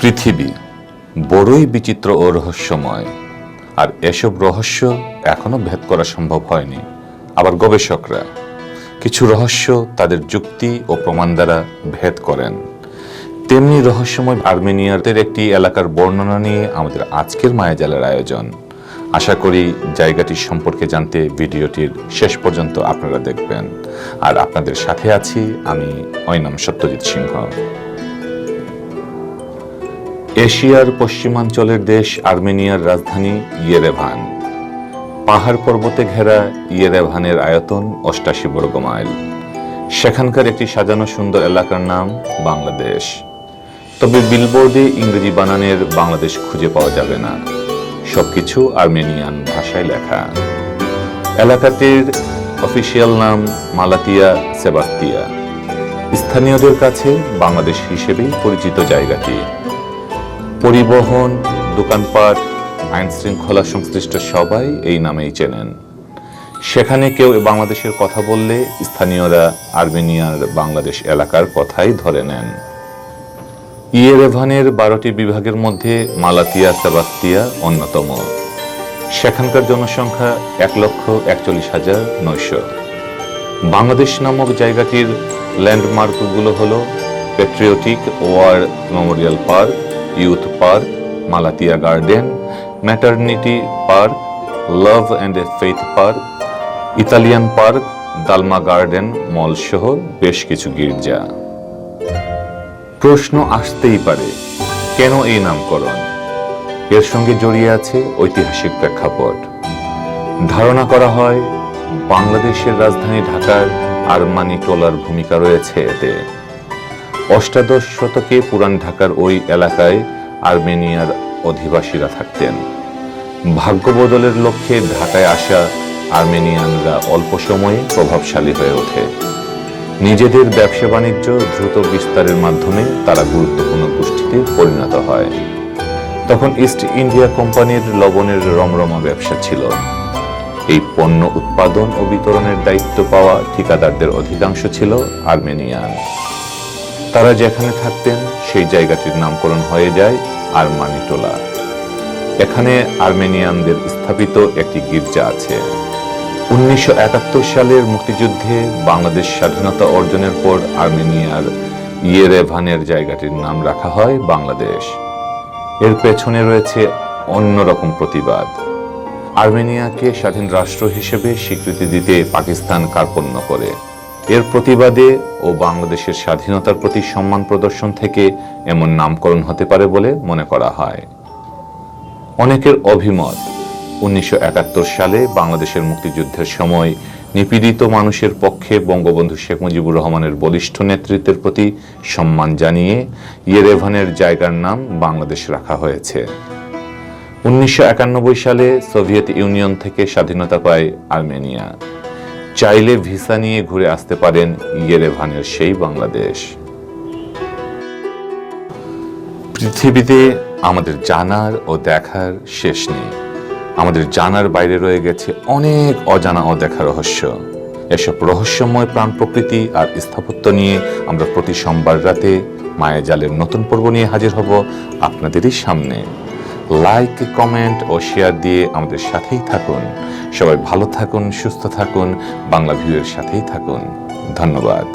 পৃথিবী বড়ই বিচিত্র ও রহস্যময়, আর এসব রহস্য এখনো ভেদ করা সম্ভব হয়নি। আবার গবেষকরা কিছু রহস্য তাদের যুক্তি ও প্রমাণ দ্বারা ভেদ করেন। তেমনি রহস্যময় আর্মেনিয়ার একটি এলাকার বর্ণনা নিয়ে আমাদের আজকের মায়াজালের আয়োজন। আশা করি জায়গাটি সম্পর্কে জানতে ভিডিওটির শেষ পর্যন্ত আপনারা দেখবেন। আর আপনাদের সাথে আছি আমি অয়নাম সত্যজিৎ সিংহ। এশিয়ার পশ্চিমাঞ্চলের দেশ আর্মেনিয়ার রাজধানী ইয়েরেভান। পাহাড় পর্বতে ঘেরা ইয়েরেভানের আয়তন ৮৮ বর্গ মাইল। সেখানকার একটি সাজানো সুন্দর এলাকার নাম বাংলাদেশ। তবে বিলবোর্ডে ইংরেজি বানানের বাংলাদেশ খুঁজে পাওয়া যাবে না, সবকিছু আর্মেনিয়ান ভাষায় লেখা। এলাকাটির অফিসিয়াল নাম মালাতিয়া সেবাস্তিয়া। স্থানীয়দের কাছে বাংলাদেশ হিসেবেই পরিচিত জায়গাটি। পরিবহন, দোকানপাট, আইন শৃঙ্খলা সংশ্লিষ্ট সবাই এই নামেই চেনেন। সেখানে কেউ বাংলাদেশের কথা বললে স্থানীয়রা আর্মেনিয়ার বাংলাদেশ এলাকার কথাই ধরে নেন। ইয়েরেভানের 12টি বিভাগের মধ্যে মালাতিয়া সেবাস্তিয়া অন্যতম। সেখানকার জনসংখ্যা ১,৪১,৯০০। বাংলাদেশ নামক জায়গাটির ল্যান্ডমার্কগুলো হল patriotic war memorial park, youth park, Malatya garden, maternity park, love and faith park, Italian park, Dalma garden mall সহ বেশ কিছু গির্জা। প্রশ্ন আসতেই পারে, কেন এই নামকরণ? এর সঙ্গে জড়িয়ে আছে ঐতিহাসিক প্রেক্ষাপট। ধারণা করা হয় বাংলাদেশের রাজধানী ঢাকার আরমানি টোলার ভূমিকা রয়েছে এতে। অষ্টাদশ শতকে পুরান ঢাকার ওই এলাকায় আর্মেনিয়ার অধিবাসীরা থাকতেন। ভাগ্য বদলের লক্ষ্যে ঢাকায় আসা আর্মেনিয়ানরা অল্প সময়ে প্রভাবশালী হয়ে ওঠে। নিজেদের ব্যবসা বাণিজ্য দ্রুত বিস্তারের মাধ্যমে তারা গুরুত্বপূর্ণ গোষ্ঠীতে পরিণত হয়। তখন ইস্ট ইন্ডিয়া কোম্পানির লবণের রমরমা ব্যবসা ছিল। এই পণ্য উৎপাদন ও বিতরণের দায়িত্ব পাওয়া ঠিকাদারদের অধিকাংশ ছিল আর্মেনিয়ান। তারা যেখানে থাকতেন সেই জায়গাটির নামকরণ হয়ে যায় আরমানিটোলা। এখানে আর্মেনিয়ানদের স্থাপিত একটি গির্জা আছে। ১৯৭১ সালের মুক্তিযুদ্ধে বাংলাদেশ স্বাধীনতা অর্জনের পর আর্মেনিয়ার ইয়েরেভানের জায়গাটির নাম রাখা হয় বাংলাদেশ। এর পেছনে রয়েছে অন্যরকম প্রতিবাদ। আর্মেনিয়াকে স্বাধীন রাষ্ট্র হিসেবে স্বীকৃতি দিতে পাকিস্তান কার্পণ্য করে। এর প্রতিবাদে ও বাংলাদেশের স্বাধীনতার প্রতি সম্মান প্রদর্শন থেকে এমন নামকরণ হতে পারে বলে মনে করা হয়। অনেকের অভিমত, ১৯৭১ সালে বাংলাদেশের মুক্তিযুদ্ধের সময় নিপীড়িত মানুষের পক্ষে বঙ্গবন্ধু শেখ মুজিবুর রহমানের বলিষ্ঠ নেতৃত্বের প্রতি সম্মান জানিয়ে ইয়েরেভানের জায়গার নাম বাংলাদেশ রাখা হয়েছে। ১৯৯১ সালে সোভিয়েত ইউনিয়ন থেকে স্বাধীনতা পায় আর্মেনিয়া। চাইলে ভিসা নিয়ে ঘুরে আসতে পারেন ইয়েরেভানের সেই বাংলাদেশ। পৃথিবীতে আমাদের জানার ও দেখার শেষ নেই। আমাদের জানার বাইরে রয়ে গেছে অনেক অজানা অদেখা রহস্য। এসব রহস্যময় প্রাণ প্রকৃতি আর স্থাপত্য নিয়ে আমরা প্রতি সোমবার রাতে মায়াজালের নতুন পর্ব নিয়ে হাজির হব আপনাদেরই সামনে। লাইক, কমেন্ট ও শেয়ার দিয়ে আমাদের সাথেই থাকুন। সবাই ভালো থাকুন, সুস্থ থাকুন, বাংলা ভিউয়ের সাথেই থাকুন। ধন্যবাদ।